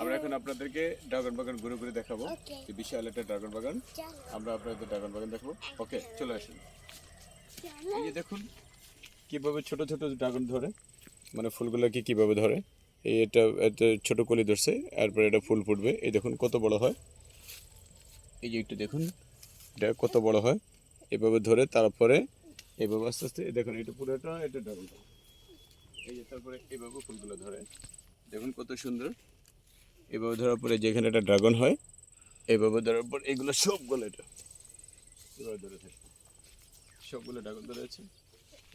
আমরা এখন আপনাদেরকে ড্রাগন বাগান ঘুরে ঘুরে দেখাবো। যে বিশাল একটা ড্রাগন বাগান, আমরা আপনাদের ড্রাগন বাগান দেখাবো। ওকে, চলে আসুন। এই যে দেখুন কিভাবে ছোট ছোট ড্রাগন ধরে, মানে ফুলগুলোকে কিভাবে ধরে। এই এটা ছোট কলি ধরছে, এরপরে এটা ফুল ফুটবে। এই দেখুন কত বড় হয়। এই যে একটু দেখুন এটা কত বড় হয়। এভাবে ধরে তারপরে এভাবে আস্তে আস্তে দেখুন এটা পুরোটা এটা ড্রাগন। এই যে তারপরে এভাবে ফুলগুলো ধরে, দেখুন কত সুন্দর। এভাবে ধরার পরে যেখানে একটা ড্রাগন হয়, এইভাবে ধরার পর এগুলো সবগুলো এটা এভাবে ধরে থাকে। সবগুলো ড্রাগন ধরে আছে।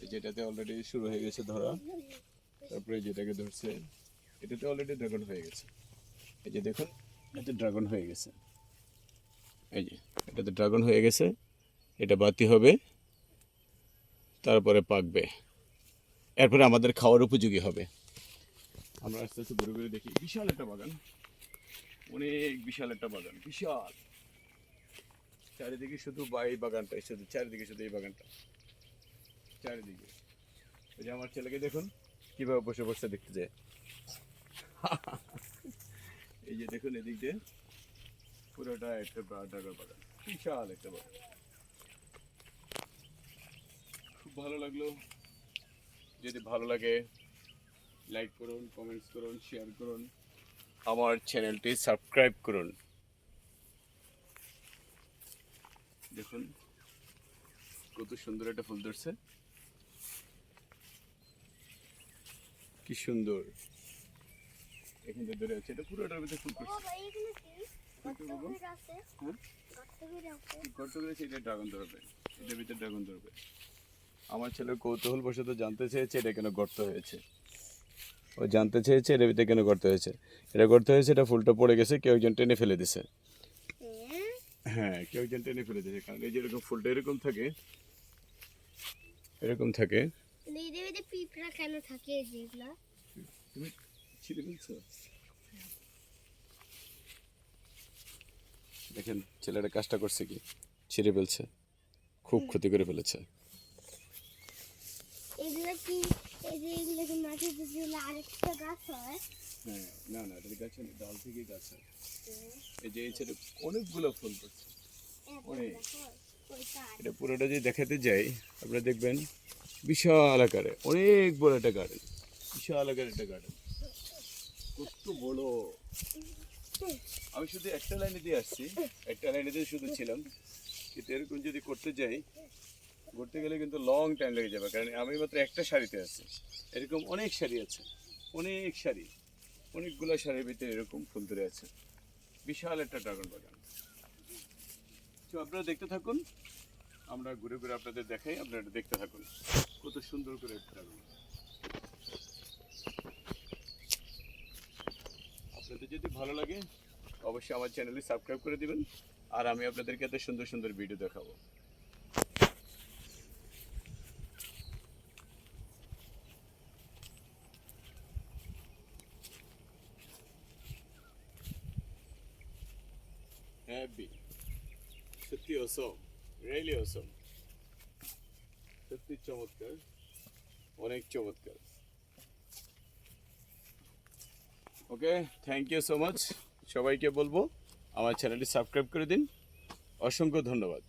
এই যেটাতে অলরেডি শুরু হয়ে গেছে ধরা, তারপরে যেটাকে ধরছে এটাতে অলরেডি ড্রাগন হয়ে গেছে। এই যে দেখুন এতে ড্রাগন হয়ে গেছে। এই যে এটাতে ড্রাগন হয়ে গেছে, এটা বাতি হবে, তারপরে পাকবে, এরপরে আমাদের খাওয়ার উপযোগী হবে। আমরা আস্তে আস্তে ঘুরে ঘুরে দেখি। বিশাল একটা বাগান, অনেক বিশাল একটা বাগান, বিশাল। চারিদিকে শুধু এই বাগানটাই, শুধু চারিদিকে শুধু এই বাগানটা, চারিদিকে। ওই যে আমার ছেলেকে দেখুন কিভাবে বসে বসে দেখতে যায়। এই যে দেখুন এদিক দিয়ে পুরোটা একটা ড্রাগন বাগান, বিশাল একটা বাগান। খুব ভালো লাগলো। যদি ভালো লাগে লাইক করুন, কমেন্টস করুন, শেয়ার করুন, আমার চ্যানেলটি সাবস্ক্রাইব করুন। দেখুন কত সুন্দর একটা ফুল ধরছে, কি সুন্দর। এখানে ধরে আছে, এটা পুরোটার ভিতরে ফুল করছে। গর্ত করেছে, এটা ড্রাগন ধরবে, এটার ভিতরে ড্রাগন ধরবে। আমার ছেলে কৌতূহল বশত জানতে চেয়েছে এটা কেন গর্ত হয়েছে। ও জানতে চেয়েছে এটার ভিতরে কেন গর্ত হয়েছে। এটা গর্ত হয়েছে, এটা ফুলটা পড়ে গেছে, কেউ একজন টেনে ফেলে দিছে। হ্যাঁ, কেউ একজন টেনে ফেলে দিয়েছে, কারণ এই যেরকম ফুলটা এরকম থাকে, এরকম থাকে। পিঁপড়া কেন থাকে যেগুলা? তুমি ছিঁড়ে ফেলছো? দেখেন ছেলেটা কাজটা করছে কি, ছিঁড়ে ফেলছে, খুব ক্ষতি করে ফেলেছে। এগুলা কি, এই যে এগুলা কি মাটিতে দিলে আরেকটা গাছ হয়? হ্যাঁ, না না, এটা গাছের ডাল থেকে গাছ হয়। এই যে এই ছেলে অনেকগুলো ফুল করছে, অনেক। এটা পুরোটা যদি দেখাতে যাই আপনারা দেখবেন বিশাল আকারে অনেক বড় একটা গার্ডেন, বিশাল আকারের একটা গার্ডেন, কত বড়। আমি শুধু একটা লাইনে দিয়ে আসছি, একটা লাইনে দিয়ে শুধু ছিলাম, কিন্তু এরকম যদি করতে যাই, ঘুরতে গেলে কিন্তু লং টাইম লেগে যাবে, কারণ আমি মাত্র একটা শাড়িতে আছি। এরকম অনেক শাড়ি আছে, অনেক শাড়ি, অনেকগুলো শাড়ির ভিতরে এরকম ফুল ধরে আছে। বিশাল একটা ড্রাগন বাগান। তো আপনারা দেখতে থাকুন, আমরা ঘুরে ঘুরে আপনাদের দেখাই, আপনারা দেখতে থাকুন কত সুন্দর করে ড্রাগন। আপনাদের যদি ভালো লাগে অবশ্যই আমার চ্যানেলে সাবস্ক্রাইব করে দিবেন, আর আমি আপনাদেরকে এত সুন্দর সুন্দর ভিডিও দেখাবো। হ্যাপি, সত্যি অসম, রিয়েলি অসম, সত্যি চমৎকার, অনেক চমৎকার। ওকে, থ্যাংক ইউ সো মাচ। সবাইকে বলবো আমার চ্যানেলটি সাবস্ক্রাইব করে দিন। অসংখ্য ধন্যবাদ।